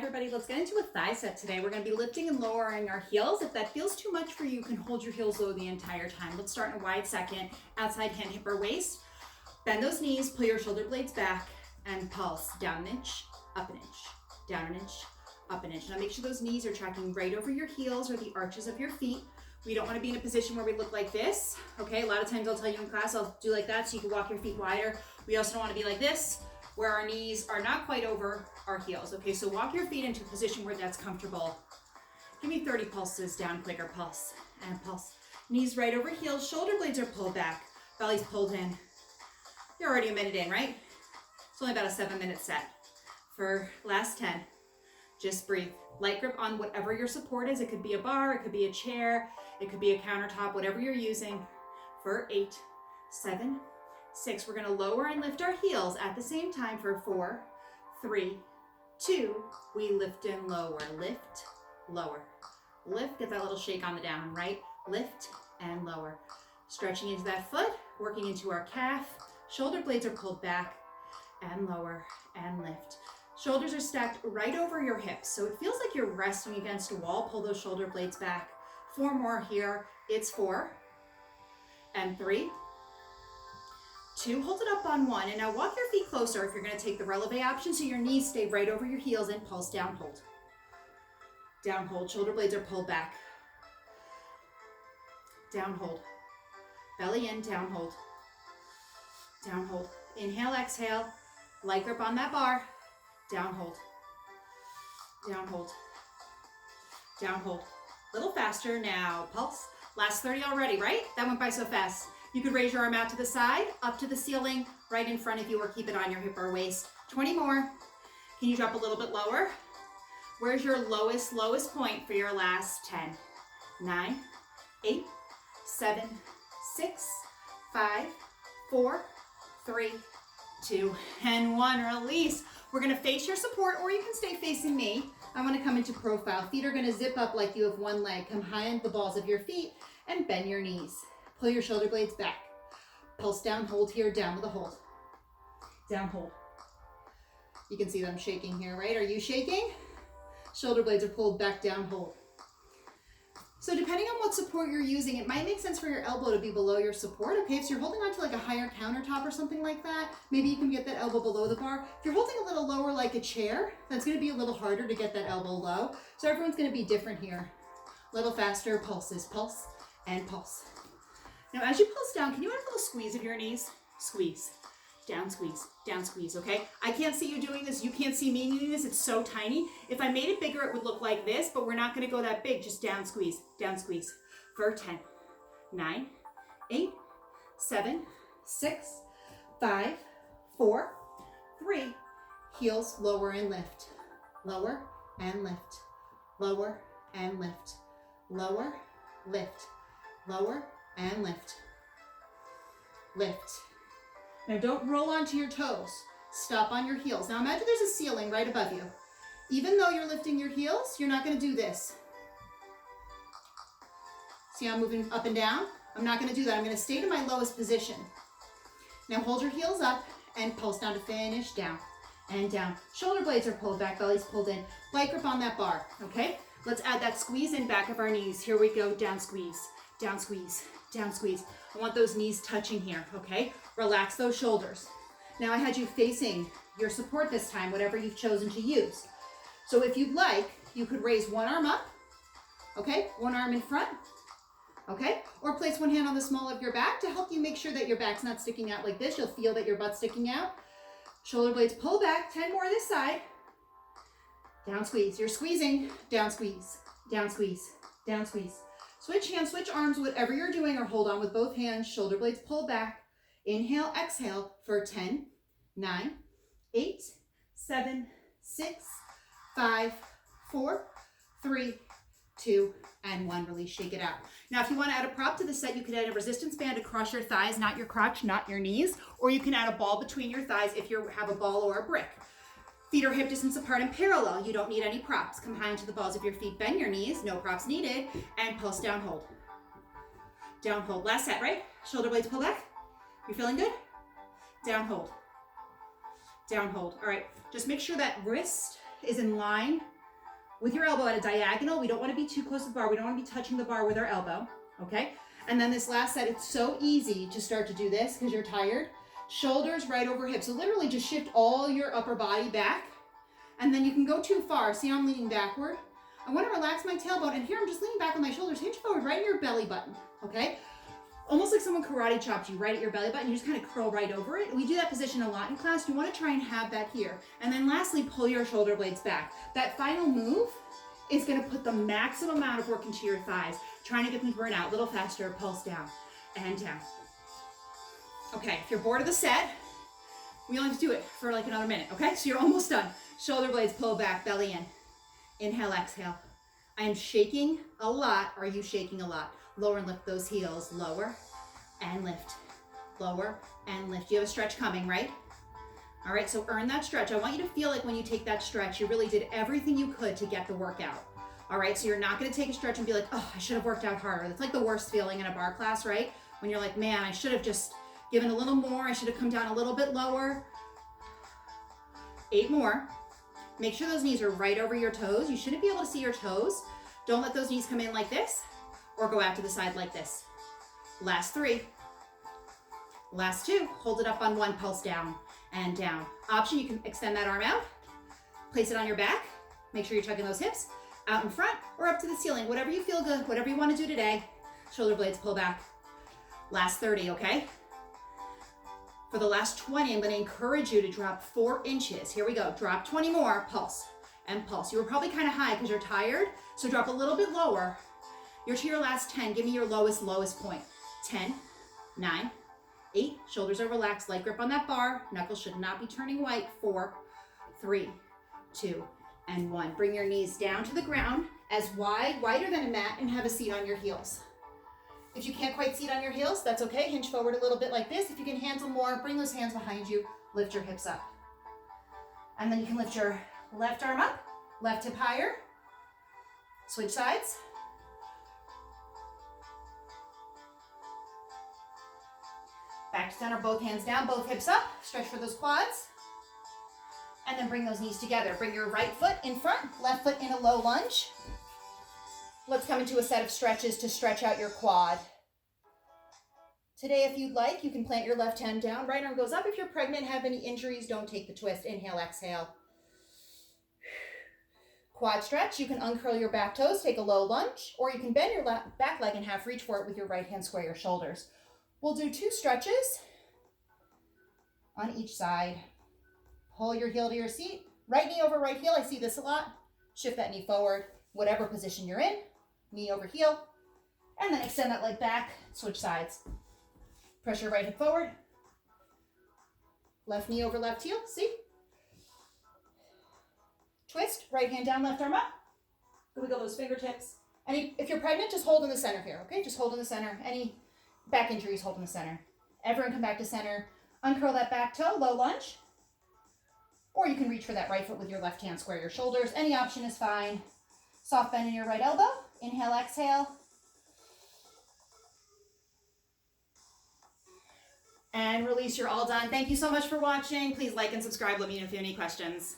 everybody, let's get into a thigh set today. We're going to be lifting and lowering our heels. If that feels too much for you, you can hold your heels low the entire time. Let's start in a wide second, outside hand, hip or waist. Bend those knees, pull your shoulder blades back, and pulse down an inch, up an inch, down an inch, up an inch. Now make sure those knees are tracking right over your heels or the arches of your feet. We don't want to be in a position where we look like this, okay? A lot of times I'll tell you in class, I'll do like that so you can walk your feet wider. We also don't want to be like this, where our knees are not quite over our heels, okay? So walk your feet into a position where that's comfortable. Give me 30 pulses down, quicker pulse and pulse. Knees right over heels, shoulder blades are pulled back, belly's pulled in. You're already a minute in, right? It's only about a 7-minute set. For last 10, just breathe. Light grip on whatever your support is. It could be a bar, it could be a chair, it could be a countertop, whatever you're using. For 8, 7, 6, we're gonna lower and lift our heels at the same time for 4, 3, 2, we lift and lower, lift, lower, lift, get that little shake on the down, right? Lift and lower. Stretching into that foot, working into our calf, shoulder blades are pulled back and lower and lift. Shoulders are stacked right over your hips, so it feels like you're resting against a wall. Pull those shoulder blades back. 4 more here, it's 4 and 3, 2, hold it up on 1, and now walk your feet closer if you're gonna take the releve option so your knees stay right over your heels and pulse down, hold. Down, hold, shoulder blades are pulled back. Down, hold. Belly in, down, hold. Down, hold. Inhale, exhale, light grip on that bar. Down, hold. Down, hold. Down, hold. Little faster now, pulse. Last 30 already, right? That went by so fast. You could raise your arm out to the side, up to the ceiling, right in front of you, or keep it on your hip or waist. 20 more. Can you drop a little bit lower? Where's your lowest point for your last 10? 9, 8, 7, 6, 5, 4, 3, 2, and 1. Release. We're gonna face your support, or you can stay facing me. I wanna come into profile. Feet are gonna zip up like you have one leg. Come high on the balls of your feet and bend your knees. Pull your shoulder blades back. Pulse down, hold here, down with a hold. Down, hold. You can see them shaking here, right? Are you shaking? Shoulder blades are pulled back, down, hold. So depending on what support you're using, it might make sense for your elbow to be below your support, okay? If you're holding onto like a higher countertop or something like that, maybe you can get that elbow below the bar. If you're holding a little lower like a chair, that's gonna be a little harder to get that elbow low. So everyone's gonna be different here. A little faster, pulses, pulse and pulse. Now as you pulse down, can you add a little squeeze of your knees? Squeeze, down squeeze, okay? I can't see you doing this, you can't see me doing this, it's so tiny. If I made it bigger, it would look like this, but we're not gonna go that big, just down squeeze, for 10, 9, 8, 7, 6, 5, 4, 3, heels lower and lift, lower and lift, lower and lift, lower, lift, lower and lift, lift. Now don't roll onto your toes. Stop on your heels. Now imagine there's a ceiling right above you. Even though you're lifting your heels, you're not gonna do this. See how I'm moving up and down? I'm not gonna do that. I'm gonna stay to my lowest position. Now hold your heels up and pulse down to finish, down and down. Shoulder blades are pulled back, belly's pulled in. Light grip on that bar, okay? Let's add that squeeze in back of our knees. Here we go, down squeeze, down squeeze, down squeeze. I want those knees touching here, okay? Relax those shoulders. Now I had you facing your support this time, whatever you've chosen to use. So if you'd like, you could raise one arm up, okay? One arm in front, okay? Or place one hand on the small of your back to help you make sure that your back's not sticking out like this. You'll feel that your butt's sticking out. Shoulder blades pull back, 10 more this side. Down squeeze, you're squeezing, down squeeze, down squeeze, down squeeze. Switch hands, switch arms, whatever you're doing, or hold on with both hands. Shoulder blades pull back. Inhale, exhale for 10, 9, 8, 7, 6, 5, 4, 3, 2, and 1. Release, shake it out. Now, if you want to add a prop to the set, you could add a resistance band across your thighs, not your crotch, not your knees, or you can add a ball between your thighs if you have a ball or a brick. Feet are hip distance apart and parallel. You don't need any props. Come high into the balls of your feet, bend your knees, no props needed, and pulse down, hold. Down, hold. Last set, right? Shoulder blades pull back. You feeling good? Down, hold. Down, hold. All right, just make sure that wrist is in line with your elbow at a diagonal. We don't want to be too close to the bar. We don't want to be touching the bar with our elbow, okay? And then this last set, it's so easy to start to do this because you're tired. Shoulders right over hips. So literally just shift all your upper body back, and then you can go too far. See, I'm leaning backward. I want to relax my tailbone, and here I'm just leaning back on my shoulders. Hinge forward right in your belly button, okay? Almost like someone karate chopped you right at your belly button. You just kind of curl right over it. We do that position a lot in class. You want to try and have that here. And then lastly, pull your shoulder blades back. That final move is going to put the maximum amount of work into your thighs, trying to get them to burn out a little faster. Pulse down and down. Okay, if you're bored of the set, we only have to do it for like another minute, okay? So you're almost done. Shoulder blades pull back, belly in. Inhale, exhale. I am shaking a lot. Are you shaking a lot? Lower and lift those heels. Lower and lift. Lower and lift. You have a stretch coming, right? All right, so earn that stretch. I want you to feel like when you take that stretch, you really did everything you could to get the workout. All right, so you're not gonna take a stretch and be like, oh, I should have worked out harder. That's like the worst feeling in a bar class, right? When you're like, man, I should have just given a little more. I should have come down a little bit lower. 8 more. Make sure those knees are right over your toes. You shouldn't be able to see your toes. Don't let those knees come in like this or go out to the side like this. Last 3. Last 2. Hold it up on 1, pulse down and down. Option, you can extend that arm out, place it on your back. Make sure you're tucking those hips out in front or up to the ceiling. Whatever you feel good, whatever you want to do today. Shoulder blades pull back. Last 30, okay? For the last 20, I'm going to encourage you to drop 4 inches. Here we go. Drop 20 more. Pulse and pulse. You were probably kind of high because you're tired, so drop a little bit lower. You're to your last 10. Give me your lowest point. 10, 9, 8. Shoulders are relaxed. Light grip on that bar. Knuckles should not be turning white. 4, 3, 2, and 1. Bring your knees down to the ground as wider than a mat, and have a seat on your heels. If you can't quite seat on your heels, that's okay. Hinge forward a little bit like this. If you can handle more, bring those hands behind you. Lift your hips up. And then you can lift your left arm up, left hip higher. Switch sides. Back to center, both hands down, both hips up. Stretch for those quads. And then bring those knees together. Bring your right foot in front, left foot in a low lunge. Let's come into a set of stretches to stretch out your quad. Today, if you'd like, you can plant your left hand down. Right arm goes up. If you're pregnant, have any injuries, don't take the twist. Inhale, exhale. Quad stretch. You can uncurl your back toes, take a low lunge, or you can bend your back leg in half, reach for it with your right hand, square your shoulders. We'll do 2 stretches on each side. Pull your heel to your seat. Right knee over right heel. I see this a lot. Shift that knee forward, whatever position you're in. Knee over heel, and then extend that leg back, switch sides. Press your right hip forward, left knee over left heel, see? Twist, right hand down, left arm up. Wiggle those fingertips. If you're pregnant, just hold in the center here, okay? Just hold in the center. Any back injuries, hold in the center. Everyone come back to center. Uncurl that back toe, low lunge. Or you can reach for that right foot with your left hand, square your shoulders. Any option is fine. Soft bend in your right elbow. Inhale, exhale. And release, you're all done. Thank you so much for watching. Please like and subscribe. Let me know if you have any questions.